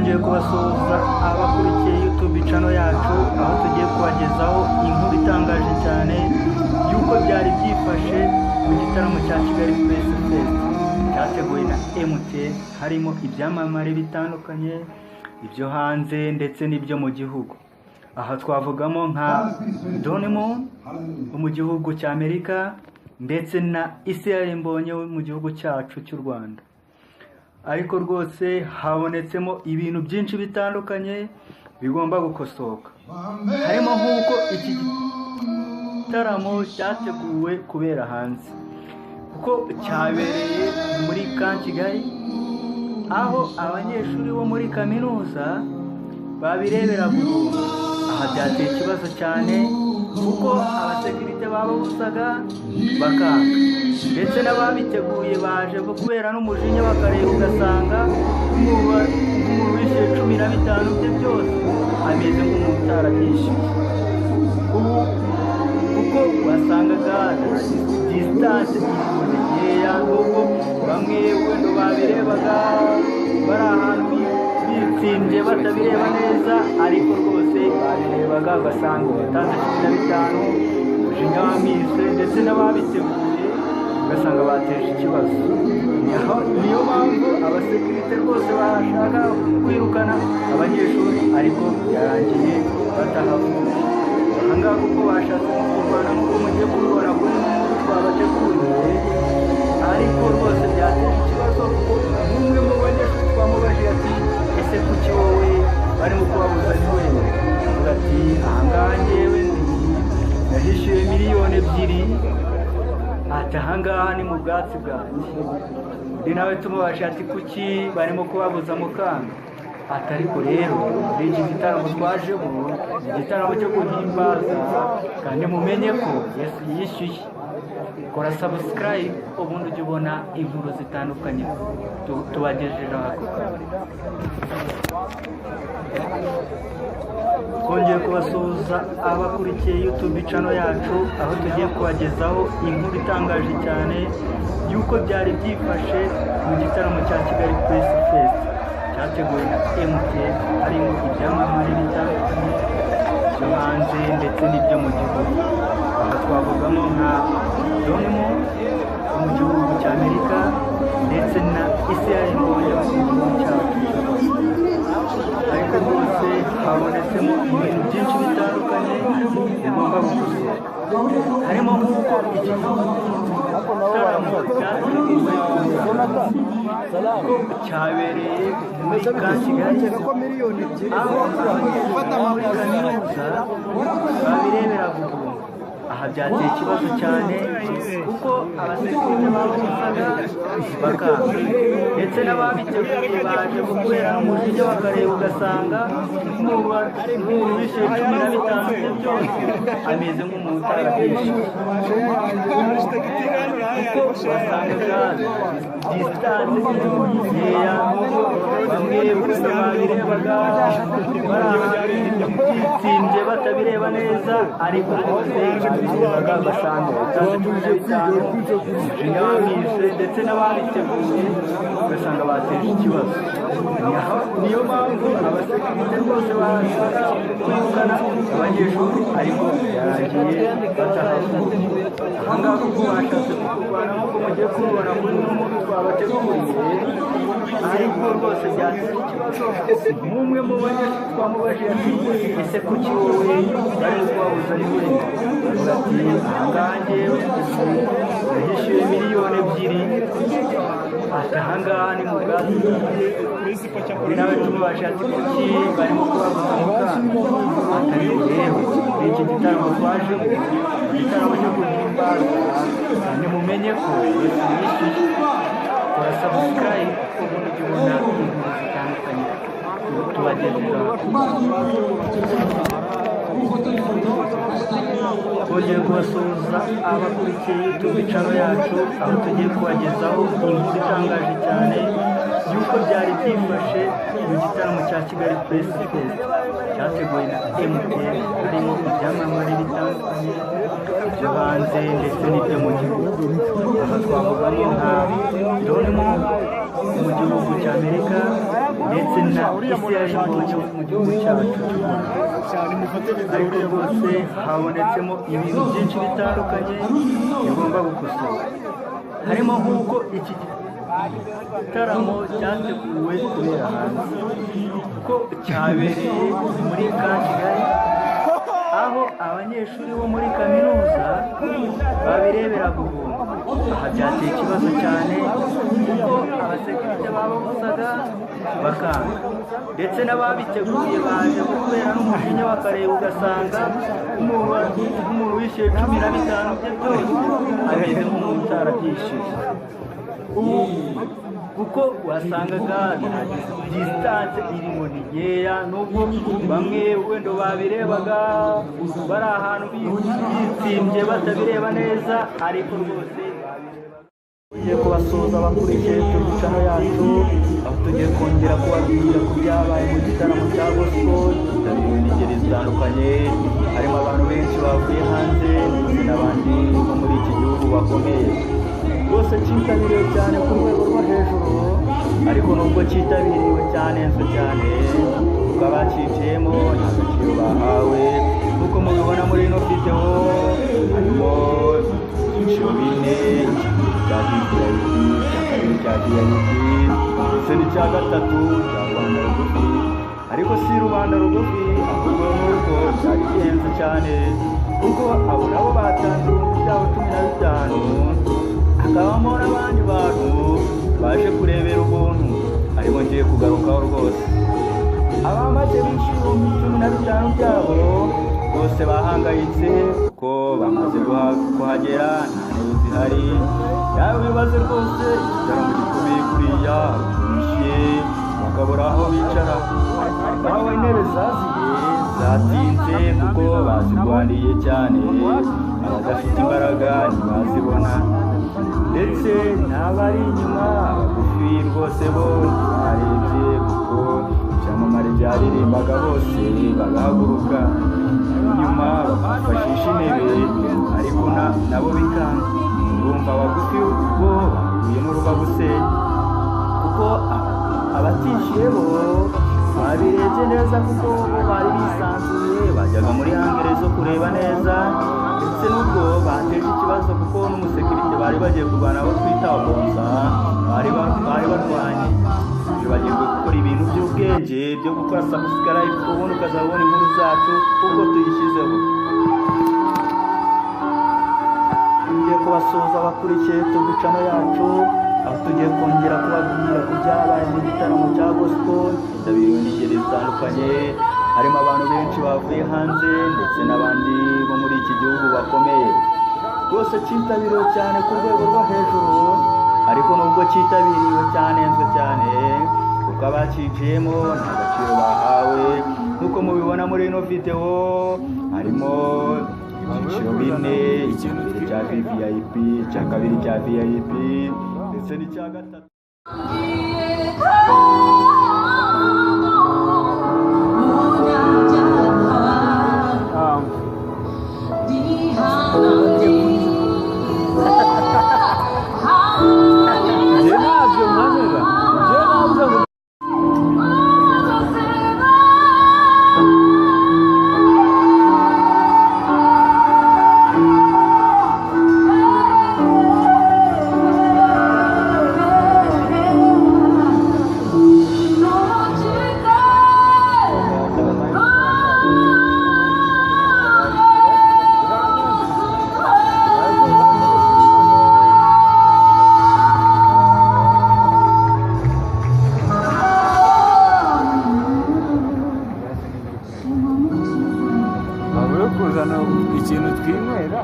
twongeye kubasuhuza abakurikiye YouTube channel yacu, aho tugiye kubagezaho inkuru itangaje cyane y'uko byari byifashe mu gitaramo cya Kigali Press Fest cyateguwe na MTN, harimo ibyamamare bitandukanye, ibyo hanze ndetse n'ibyo mu gihugu. Aha twavugamo nka Donimon wo mu gihugu cya Amerika ndetse na Israel Mbonye wo mu gihugu cyacu cy'u Rwanda. Ariko rwose habonetsemo ibintu byinshi bitandukanye bigomba gukosoka, harimo nk'uko iki gitaramo cyateguwe kubera hanze, kuko cyabereye muri Kigali, aho abanyeshuri bo muri kaminuza babirebera burundu. Aha byateye ikibazo cyane kuko abasekirite bababuzaga bakanga, ndetse n'ababiteguye baje kubera n'umujinya bakareba, ugasanga umuntu wishyuye 15 bye byose ameze nk'umuntu utarabyishyuye. Ubu kuko wasangaga distance nkeya, nubwo bamwe wenda babirebaga bari ahantu bitsinze batabireba neza, ariko rwose babirebaga ugasanga utanze 15 umujinya wamwise, ndetse n'ababiteguye ugasanga bateje ikibazo. Niyo mpamvu abasekirite rwose bashaka kwirukana abanyeshuri, ariko byarangiye batahavuye. Ahangaha kuko bashatse kurwana nk'uko mugiye kubibona kuri twabateguriye, ariko rwose byateje ikibazo kuko n'umwe mu banyeshuri twamubajije ati ese kuki wowe barimo kubabuza ni wewe? Avuga ati ahangaha njyewe nahishyuye miliyoni 2, ati ahangaha ni mu bwatsi bwanjye. Undi nawe tumubajije ati kuki barimo kubabuza mukanga? Ati ariko rero iki gitaramo twajemo igitaramo cyo guhimbaza, kandi mumenye ko Yesu yishyuye. Kora subscribe ubundi ujye ubona inkuru zitandukanye tubagejejeho ako kanya. Twongeye kubasuhuza abakurikiye YouTube channel yacu, aho tugiye kubagezaho inkuru itangaje cyane y'uko byari byifashe mu gitaramo cya Kigali Press Fest cyateguwe na MTN, harimo ibyamamare bitandukanye byo hanze ndetse n'ibyo mu gihugu. Aha twavugamo nka Donimon wo mu gihugu cya Amerika ndetse na Israel Mbonye wo mu gihugu cyacu. Ariko rwose habonetsemo ibintu byinshi bitandukanye bigomba gukosorwa, harimo nk'uko iki gitaramo cyateguwe cyabereye muri Kigali, aho muri kaminuza babirebera burundu. Aha byateye ikibazo cyane kuko abasekirite bababuzaga bakanga, ndetse n'ababiteguye baje kubera n'umujinya bakareba, ugasanga umuntu wishyuye 15 bye byose ameze nk'umuntu utarabyishyuye. Kuko wasangaga distance nkeya, bamwe wenda babirebaga bari ahantu bitsinze batabireba neza, ariko rwose babirebaga ugasanga utanze 15 umujinya wamwise, ndetse n'ababiteguye ugasanga bateje ikibazo. Niyo mpamvu abasekirite rwose bashaka kwirukana abanyeshuri, ariko byarangiye batahavuye. Ahangaha kuko bashatse kurwana nk'uko mugiye kubibona kuri nkuru twabateguriye, ariko rwose byateje ikibazo. N'umwe mu banyeshuri twamubajije ati ese kuki wowe bari kubabuza ni wewe? Avuga ati ahangaha njyewe nahishyuye miliyoni 2, ati ahangaha ni mu bwatsi bwanjye. Undi nawe tumubajije ati kuki barimo kubabuza mukanga? Ati ariko rero iki gitaramo twajemo igitaramo cyo guhimbaza, kandi mumenye ko Yesu yishyuye. Kora subscribe ubundi ujye ubona inkuru zitandukanye tubagejejeho. Twongeye kubasuhuza abakurikiye YouTube channel yacu, aho tugiye kubagezaho inkuru itangaje cyane y'uko byari byifashe mu gitaramo cya Kigali Press Fest cyateguwe na MTN, harimo ibyamamare bitandukanye byo hanze ndetse n'ibyo mu gihugu. Aha twavugamo nka Donimon mu gihugu cya Amerika ndetse na isi yayibonye mu gihugu cyacu cy'u Rwanda. Ariko rwose habonetsemo ibintu byinshi bitandukanye bigomba gukosorwa, harimo nk'uko iki gitaramo cyateguwe kubera hanze, ko cyabereye muri ka Kigali, aho abanyeshuri bo muri kaminuza babirebera guhunga. Aha byateye ikibazo cyane kuko abasekirite bababuzaga bakanga, ndetse n'ababiteguye baje kubera n'umujinya bakareba, ugasanga nk'umuntu wishyuye 15 bye byose ameze nk'umuntu utarabyishyuye, kuko wasangaga distance irimo ni nkeya, nubwo bamwe wenda babirebaga bari ahantu bitsimbye batabireba neza, ariko rwose tugiye kubasuhuza abakurikiye YouTube channel yacu, aho tugiye kongera kubabwira ku byabaye mu gitaramo cya gospel cyitabiriwe n'ingeri zitandukanye, harimo abantu benshi bavuye hanze ndetse n'abandi bo muri iki gihugu bakomeye. Rwose cyitabiriwe cyane ku rwego rwo hejuru, ariko nubwo cyitabiriwe cyane kuko abaciciyemo nta gaciro bahawe. Nk'uko mubibona muri ino video, harimo ibyiciro 4: cya VIP, cya kabiri cya VIP, ndetse n'icya gatatu cya rubanda rugufi. Ariko si rubanda rugufi, ahubwo nuko cyari gihenze cyane, kuko abo nabo batanze ibihumbi byabo 15, hakabamo n'abandi bantu baje kurebera ubuntu, ariko ngiye kugarukaho rwose. Abamaze bishyura ibihumbi 15 byabo bose bahangayitse, kuko bamaze kuhagera nta ntebe zihari. Yawe bibaze rwose igitaramo gikomeye kuriya, bishyuye bakabura aho bicara, aho intebe zatinze kuko bazirwaniye cyane, abadafite imbaraga ntibazibona, ndetse n'abari inyuma bagufi rwose bo barebye, kuko ibyamamare byaririmbaga bose bagahaguruka inyuma bakifashisha intebe, ariko nabo bikanga. Urumva abagufi bo bahuye n'urubagusenya, kuko abatishyuye bo babirebye neza, kuko bo bari bisanzuye, bajyaga muri hangere zo kureba neza, ndetse n'ubwo bateje ikibazo kuko n'umusekirite bari bagiye kurwana abo twita abonza bari barwanye. Bagiye gukora ibintu by'ubwenge byo gukora subscribe, ubundi ukazabona inkuru zacu kuko tuyishyizeho. Tugiye kubasuhuza abakurikiye YouTube channel yacu, aho tugiye kongera kubabwira ku byabaye mu gitaramo cya gospel cyitabiriwe n'ingeri zitandukanye, harimo abantu benshi bavuye hanze ndetse n'abandi bo muri iki gihugu bakomeye. Rwose cyitabiriwe cyane ku rwego rwo hejuru, ariko nubwo cyitabiriwe cyane kuko abaciciyemo nta gaciro bahawe. Nk'uko mubibona muri ino video, harimo ibyiciro 4: icya mbere cya VIP, icya kabiri cya VIP, ndetse n'icya gatatu. kuzana ikintu twinywera